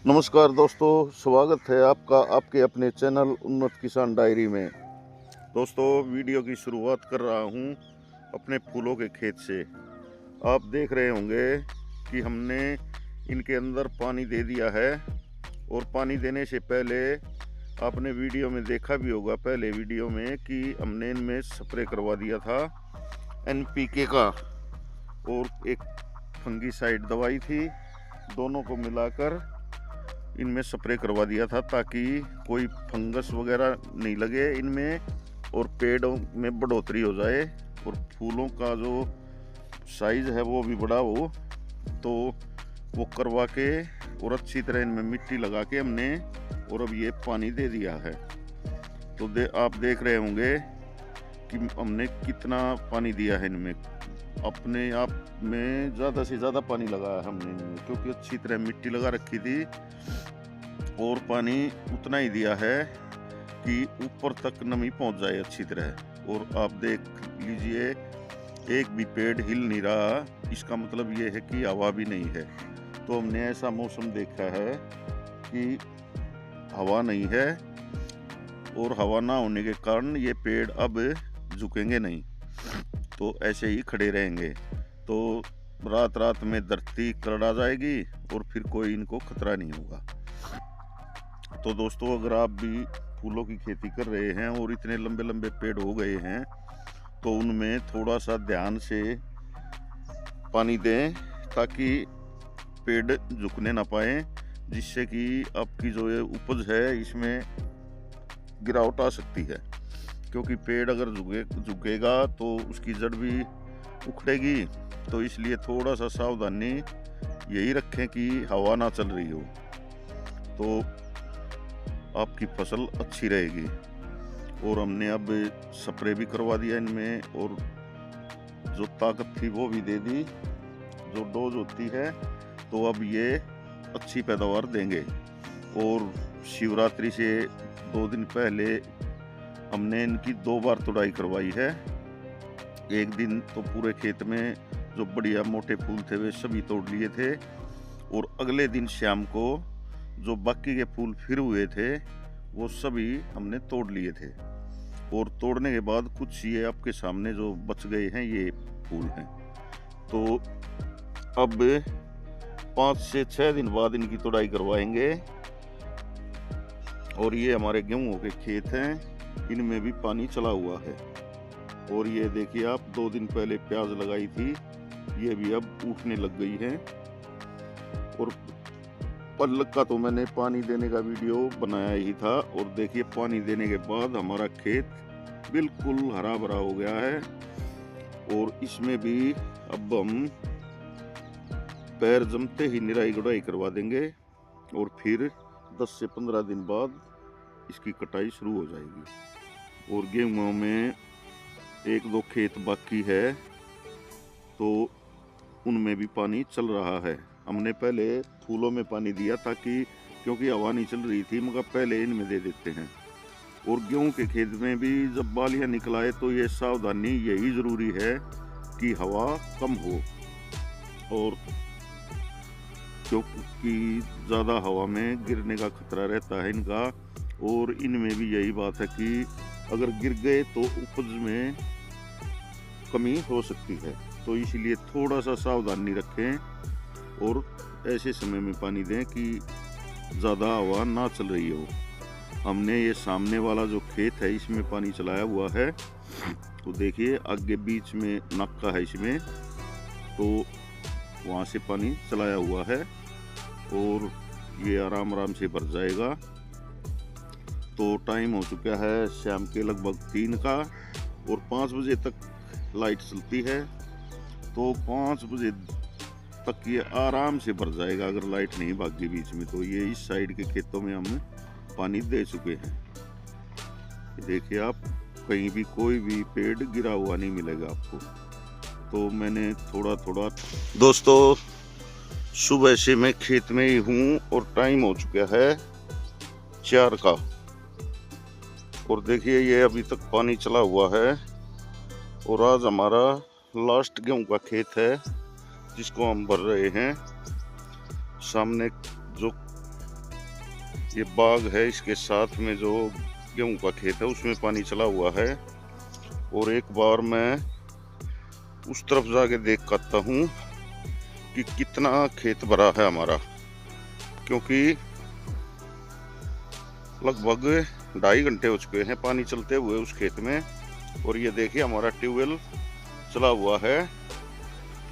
नमस्कार दोस्तों, स्वागत है आपका आपके अपने चैनल उन्नत किसान डायरी में। दोस्तों, वीडियो की शुरुआत कर रहा हूं अपने फूलों के खेत से। आप देख रहे होंगे कि हमने इनके अंदर पानी दे दिया है और पानी देने से पहले आपने वीडियो में देखा भी होगा, पहले वीडियो में, कि हमने इनमें स्प्रे करवा दिया था NPK का और एक फंगीसाइड दवाई थी। दोनों को मिलाकर इनमें स्प्रे करवा दिया था ताकि कोई फंगस वगैरह नहीं लगे इनमें और पेड़ों में बढ़ोतरी हो जाए और फूलों का जो साइज़ है वो भी बड़ा हो। तो वो करवा के और अच्छी तरह इनमें मिट्टी लगा के हमने और अब ये पानी दे दिया है। तो आप देख रहे होंगे कि हमने कितना पानी दिया है इनमें। अपने आप में ज़्यादा से ज़्यादा पानी लगाया हमने इनमें, क्योंकि अच्छी तरह मिट्टी लगा रखी थी और पानी उतना ही दिया है कि ऊपर तक नमी पहुंच जाए अच्छी तरह। और आप देख लीजिए, एक भी पेड़ हिल नहीं रहा, इसका मतलब ये है कि हवा भी नहीं है। तो हमने ऐसा मौसम देखा है कि हवा नहीं है और हवा ना होने के कारण ये पेड़ अब झुकेंगे नहीं, तो ऐसे ही खड़े रहेंगे। तो रात रात में धरती करड़ा जाएगी और फिर कोई इनको खतरा नहीं होगा। तो दोस्तों, अगर आप भी फूलों की खेती कर रहे हैं और इतने लंबे लंबे पेड़ हो गए हैं तो उनमें थोड़ा सा ध्यान से पानी दें ताकि पेड़ झुकने ना पाए, जिससे कि आपकी जो ये उपज है इसमें गिरावट आ सकती है। क्योंकि पेड़ अगर झुकेगा तो उसकी जड़ भी उखड़ेगी। तो इसलिए थोड़ा सा सावधानी यही रखें कि हवा ना चल रही हो, तो आपकी फसल अच्छी रहेगी। और हमने अब स्प्रे भी करवा दिया इनमें और जो ताकत थी वो भी दे दी, जो डोज होती है। तो अब ये अच्छी पैदावार देंगे। और शिवरात्रि से 2 दिन पहले हमने इनकी 2 बार तुड़ाई करवाई है। एक दिन तो पूरे खेत में जो बढ़िया मोटे फूल थे वे सभी तोड़ लिए थे और अगले दिन शाम को जो बाकी के फूल फिर हुए थे वो सभी हमने तोड़ लिए थे। और तोड़ने के बाद कुछ ये आपके सामने जो बच गए हैं ये फूल हैं। तो अब 5 से 6 दिन बाद इनकी तुड़ाई करवाएंगे। और ये हमारे गेहूं के खेत हैं, इनमें भी पानी चला हुआ है। और ये देखिए आप, 2 दिन पहले प्याज लगाई थी, ये भी अब उठने लग गई है। और पल्लक का तो मैंने पानी देने का वीडियो बनाया ही था। और देखिए, पानी देने के बाद हमारा खेत बिल्कुल हरा भरा हो गया है। और इसमें भी अब हम पैर जमते ही निराई गुड़ाई करवा देंगे और फिर 10 से 15 दिन बाद इसकी कटाई शुरू हो जाएगी। और गेहूं में 1-2 खेत बाकी है तो उनमें भी पानी चल रहा है। हमने पहले फूलों में पानी दिया ताकि, क्योंकि हवा नहीं चल रही थी, मगर पहले इनमें दे देते हैं। और गेहूं के खेत में भी जब बालियां निकलाए तो ये सावधानी यही ज़रूरी है कि हवा कम हो। और क्योंकि ज़्यादा हवा में गिरने का खतरा रहता है इनका। और इनमें भी यही बात है कि अगर गिर गए तो उपज में कमी हो सकती है। तो इसलिए थोड़ा सा सावधानी रखें और ऐसे समय में पानी दें कि ज़्यादा हवा ना चल रही हो। हमने ये सामने वाला जो खेत है इसमें पानी चलाया हुआ है। तो देखिए, आगे बीच में नक्का है इसमें, तो वहाँ से पानी चलाया हुआ है और ये आराम आराम से भर जाएगा। तो टाइम हो चुका है शाम के लगभग 3 का और 5 बजे तक लाइट चलती है। तो 5 बजे तक ये आराम से भर जाएगा अगर लाइट नहीं भागी बीच में। तो ये इस साइड के खेतों में हम पानी दे चुके हैं। देखिए आप, कहीं भी कोई भी पेड़ गिरा हुआ नहीं मिलेगा आपको। तो मैंने थोड़ा थोड़ा, दोस्तों, सुबह से मैं खेत में ही हूँ और टाइम हो चुका है 4 का। और देखिए, ये अभी तक पानी चला हुआ है। और आज हमारा लास्ट गेहूं का खेत है जिसको हम भर रहे हैं। सामने जो ये बाग है, इसके साथ में जो गेहूं का खेत है उसमें पानी चला हुआ है। और एक बार मैं उस तरफ जाके देख पाता हूँ कि कितना खेत भरा है हमारा, क्योंकि लगभग 2.5 घंटे हो चुके हैं पानी चलते हुए उस खेत में। और ये देखिए हमारा ट्यूबवेल चला हुआ है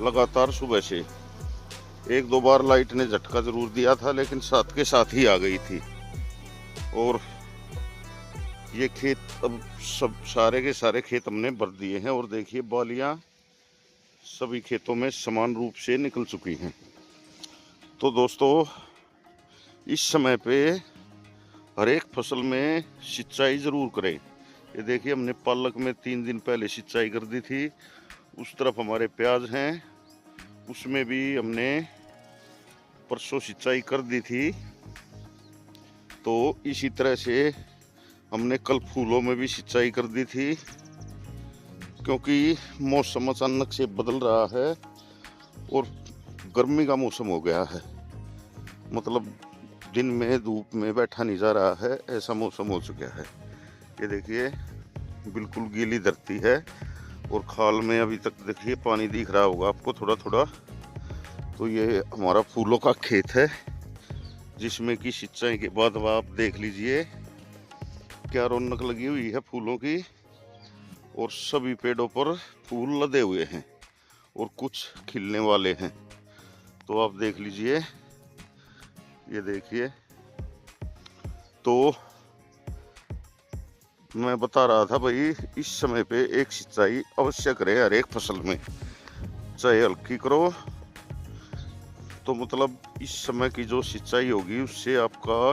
लगातार सुबह से। 1-2 बार लाइट ने झटका जरूर दिया था, लेकिन साथ के साथ ही आ गई थी। और ये खेत अब सब सारे के सारे खेत हमने भर दिए हैं। और देखिए बालियां सभी खेतों में समान रूप से निकल चुकी हैं। तो दोस्तों इस समय पे हर एक फसल में सिंचाई जरूर करें। ये देखिए हमने पालक में 3 दिन पहले सिंचाई कर दी थी। उस तरफ हमारे प्याज हैं, उसमें भी हमने परसों सिंचाई कर दी थी। तो इसी तरह से हमने कल फूलों में भी सिंचाई कर दी थी, क्योंकि मौसम अचानक से बदल रहा है और गर्मी का मौसम हो गया है। मतलब दिन में धूप में बैठा नहीं जा रहा है, ऐसा मौसम हो चुका है। ये देखिए बिल्कुल गीली धरती है और खाल में अभी तक देखिए पानी दिख रहा होगा आपको थोड़ा थोड़ा। तो ये हमारा फूलों का खेत है, जिसमें कि सिंचाई के बाद आप देख लीजिए क्या रौनक लगी हुई है फूलों की। और सभी पेड़ों पर फूल लदे हुए हैं और कुछ खिलने वाले हैं। तो आप देख लीजिए, ये देखिए। तो मैं बता रहा था भाई, इस समय पे एक सिंचाई अवश्य करें हर एक फसल में, चाहे हल्की करो। तो मतलब इस समय की जो सिंचाई होगी उससे आपका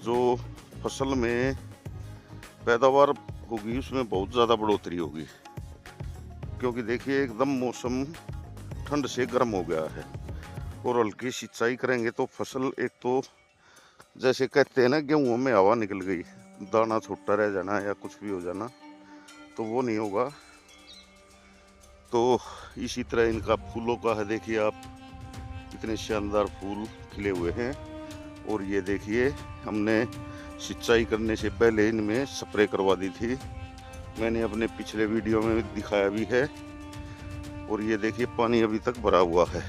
जो फसल में पैदावार होगी उसमें बहुत ज़्यादा बढ़ोतरी होगी। क्योंकि देखिए एकदम मौसम ठंड से गर्म हो गया है। और हल्की सिंचाई करेंगे तो फसल एक तो जैसे कहते हैं ना, गेहूं में हवा निकल गई, दाना छोटा रह जाना या कुछ भी हो जाना, तो वो नहीं होगा। तो इसी तरह इनका फूलों का है, देखिए आप कितने शानदार फूल खिले हुए हैं। और ये देखिए हमने सिंचाई करने से पहले इनमें स्प्रे करवा दी थी, मैंने अपने पिछले वीडियो में दिखाया भी है। और ये देखिए पानी अभी तक भरा हुआ है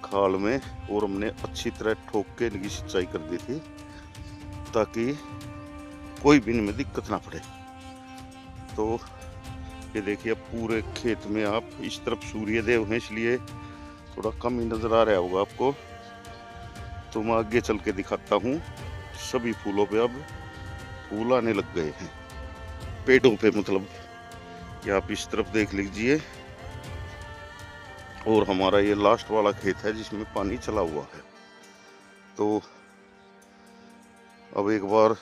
खाल में, और हमने अच्छी तरह ठोक के इनकी सिंचाई कर दी थी ताकि कोई भी इनमें दिक्कत ना पड़े। तो ये देखिए अब पूरे खेत में आप इस तरफ सूर्य देव हैं, इसलिए थोड़ा कम ही नजर आ रहा होगा आपको। तो मैं आगे चल के दिखाता हूँ। सभी फूलों पे अब फूल आने लग गए हैं पेड़ों पे, मतलब कि आप इस तरफ देख लीजिए। और हमारा ये लास्ट वाला खेत है जिसमें पानी चला हुआ है। तो अब एक बार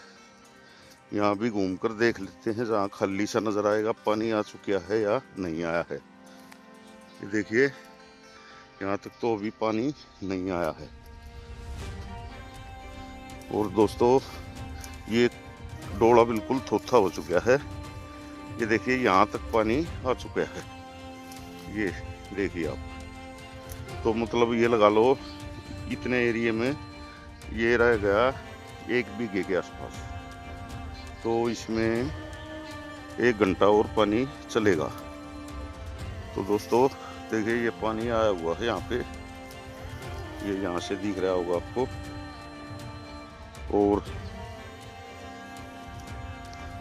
यहाँ भी घूम कर देख लेते हैं, जहाँ खाली सा नजर आएगा पानी आ चुका है या नहीं आया है। ये देखिए यहाँ तक तो अभी पानी नहीं आया है। और दोस्तों ये डोला बिल्कुल थोथा हो चुका है। ये देखिए यहाँ तक पानी आ चुका है, ये देखिए आप। तो मतलब ये लगा लो इतने एरिया में ये रह गया 1 बीघे के आसपास। तो इसमें 1 घंटा और पानी चलेगा। तो दोस्तों देखिए ये पानी आया हुआ है यहाँ पे, ये यहाँ से दिख रहा होगा आपको। और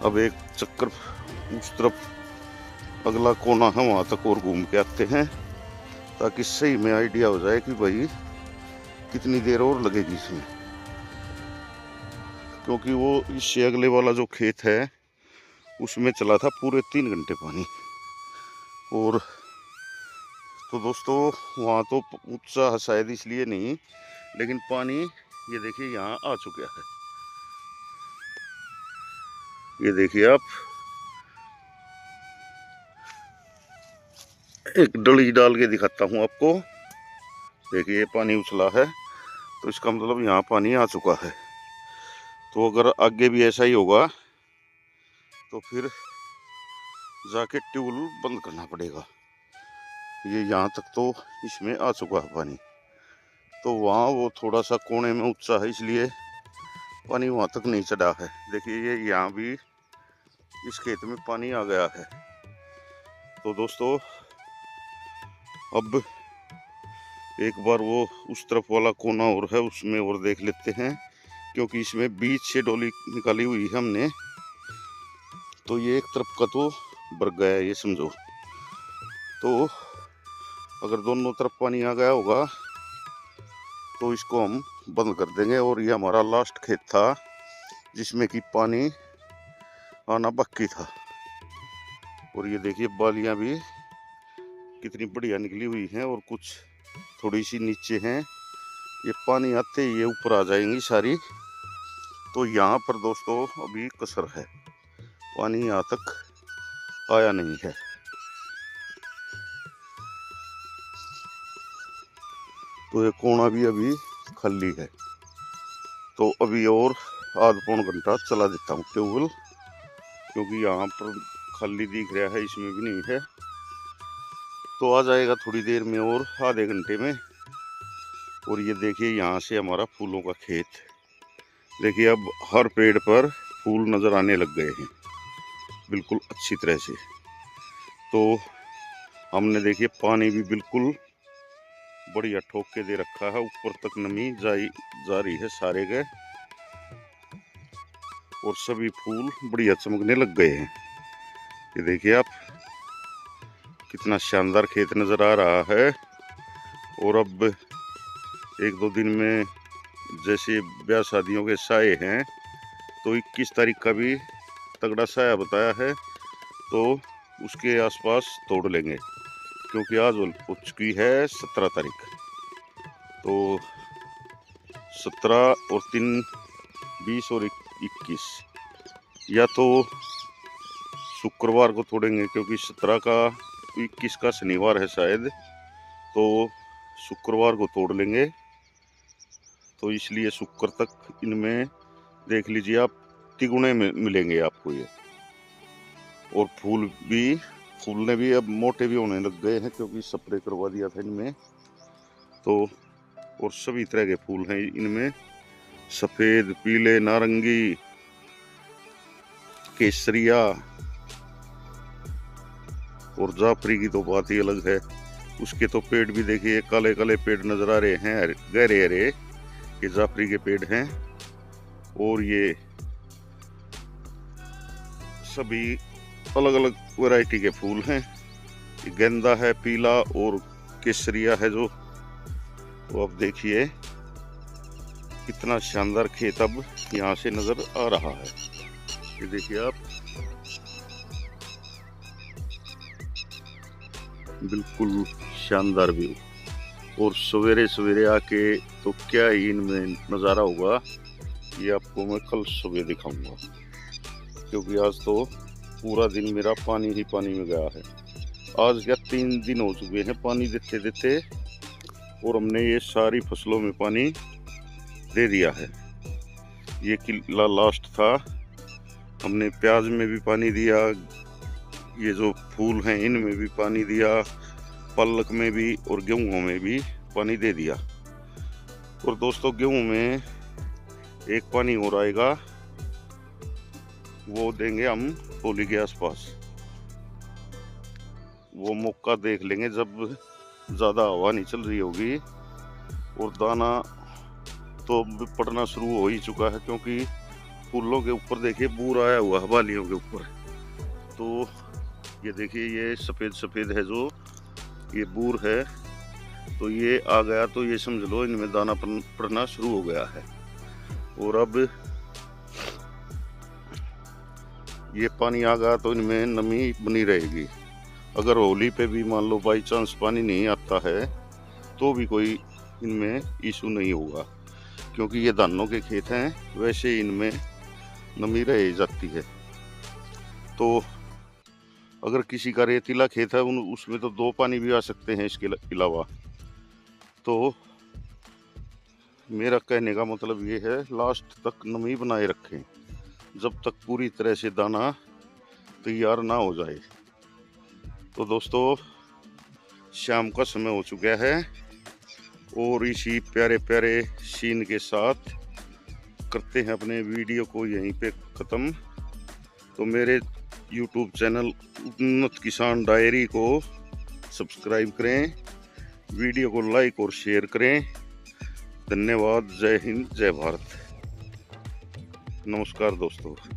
अब एक चक्कर उस तरफ अगला कोना है वहाँ तक और घूम के आते हैं, ताकि सही में आइडिया हो जाए कि भाई कितनी देर और लगेगी इसमें। क्योंकि वो इससे अगले वाला जो खेत है उसमें चला था पूरे 3 घंटे पानी। और तो दोस्तों वहाँ तो ऊंचा शायद इसलिए नहीं, लेकिन पानी ये देखिए यहाँ आ चुका है। ये देखिए आप, एक डली डाल के दिखाता हूँ आपको। देखिए पानी उछला है, तो इसका मतलब यहाँ पानी आ चुका है। तो अगर आगे भी ऐसा ही होगा तो फिर जाके ट्यूबवेल बंद करना पड़ेगा। ये यहाँ तक तो इसमें आ चुका है पानी। तो वहाँ वो थोड़ा सा कोने में ऊंचा है, इसलिए पानी वहाँ तक नहीं चढ़ा है। देखिए ये यहाँ भी इस खेत में पानी आ गया है। तो दोस्तों अब एक बार वो उस तरफ वाला कोना और है उसमें और देख लेते हैं, क्योंकि इसमें बीच से डोली निकाली हुई है हमने। तो ये एक तरफ का तो भर गया है, ये समझो। तो अगर दोनों तरफ पानी आ गया होगा तो इसको हम बंद कर देंगे। और ये हमारा लास्ट खेत था जिसमें कि पानी आना बाकी था। और ये देखिए बालियां भी कितनी बढ़िया निकली हुई हैं और कुछ थोड़ी सी नीचे हैं। ये पानी आते ही ये ऊपर आ जाएंगी सारी। तो यहाँ पर दोस्तों अभी कसर है, पानी यहाँ तक आया नहीं है। तो ये कोना भी अभी खाली है। तो अभी और आध पौन घंटा चला देता हूँ ट्यूबवेल, क्योंकि यहाँ पर खाली दिख रहा है, इसमें भी नहीं है। तो आ जाएगा थोड़ी देर में और आधे घंटे में। और ये देखिए यहाँ से हमारा फूलों का खेत। देखिए अब हर पेड़ पर फूल नज़र आने लग गए हैं बिल्कुल अच्छी तरह से। तो हमने देखिए पानी भी बिल्कुल बढ़िया ठोक के दे रखा है, ऊपर तक नमी जा रही है सारे के। और सभी फूल बढ़िया चमकने लग गए हैं। ये देखिए आप कितना शानदार खेत नज़र आ रहा है। और अब एक दो दिन में जैसे ब्याह शादियों के साए हैं, तो 21 तारीख का भी तगड़ा साया बताया है, तो उसके आसपास तोड़ लेंगे, क्योंकि आज हो चुकी है 17 तारीख। तो 17 और 3 20 और 21, या तो शुक्रवार को तोड़ेंगे, क्योंकि 17 का 21 का शनिवार है शायद, तो शुक्रवार को तोड़ लेंगे। तो इसलिए शुक्र तक इनमें देख लीजिए आप तिगुने में मिलेंगे आपको ये। और फूलने भी अब मोटे भी होने लग गए हैं, क्योंकि स्प्रे करवा दिया था इनमें। तो और सभी तरह के फूल हैं इनमें, सफ़ेद, पीले, नारंगी, केसरिया और जाफरी की तो बात ही अलग है। उसके तो पेड़ भी देखिए काले काले पेड़ नजर आ रहे हैं, गहरे हरे, ये जाफरी के पेड़ हैं। और ये सभी अलग अलग वैरायटी के फूल हैं। ये गेंदा है पीला, और केसरिया है जो। तो अब देखिए कितना शानदार खेत अब यहाँ से नजर आ रहा है। ये देखिए आप बिल्कुल शानदार व्यू। और सवेरे सवेरे आके तो क्या ही इनमें नज़ारा होगा, ये आपको मैं कल सुबह दिखाऊंगा, क्योंकि आज तो पूरा दिन मेरा पानी ही पानी में गया है। आज क्या 3 दिन हो चुके हैं पानी देते देते, और हमने ये सारी फसलों में पानी दे दिया है। ये किला लास्ट था, हमने प्याज में भी पानी दिया, ये जो फूल हैं इनमें भी पानी दिया, पालक में भी और गेहूं में भी पानी दे दिया। और दोस्तों गेहूं में एक पानी और आएगा, वो देंगे हम होली के आसपास। वो मौका देख लेंगे जब ज़्यादा हवा नहीं चल रही होगी। और दाना तो पड़ना शुरू हो ही चुका है, क्योंकि फूलों के ऊपर देखिए बूर आया हुआ है बालियों के ऊपर। तो ये देखिए ये सफ़ेद सफ़ेद है जो ये बूर है, तो ये आ गया तो ये समझ लो इनमें दाना पड़ना शुरू हो गया है। और अब ये पानी आ गया तो इनमें नमी बनी रहेगी। अगर होली पे भी मान लो बाई चांस पानी नहीं आता है, तो भी कोई इनमें इशू नहीं होगा, क्योंकि ये धानों के खेत हैं, वैसे इनमें नमी रह जाती है। तो अगर किसी का रेतीला खेत है उसमें तो 2 पानी भी आ सकते हैं इसके अलावा। तो मेरा कहने का मतलब ये है, लास्ट तक नमी बनाए रखें जब तक पूरी तरह से दाना तैयार ना हो जाए। तो दोस्तों शाम का समय हो चुका है, और इसी प्यारे प्यारे सीन के साथ करते हैं अपने वीडियो को यहीं पे ख़त्म। तो मेरे YouTube चैनल उन्नत किसान डायरी को सब्सक्राइब करें, वीडियो को लाइक और शेयर करें। धन्यवाद। जय हिंद, जय भारत। नमस्कार दोस्तों।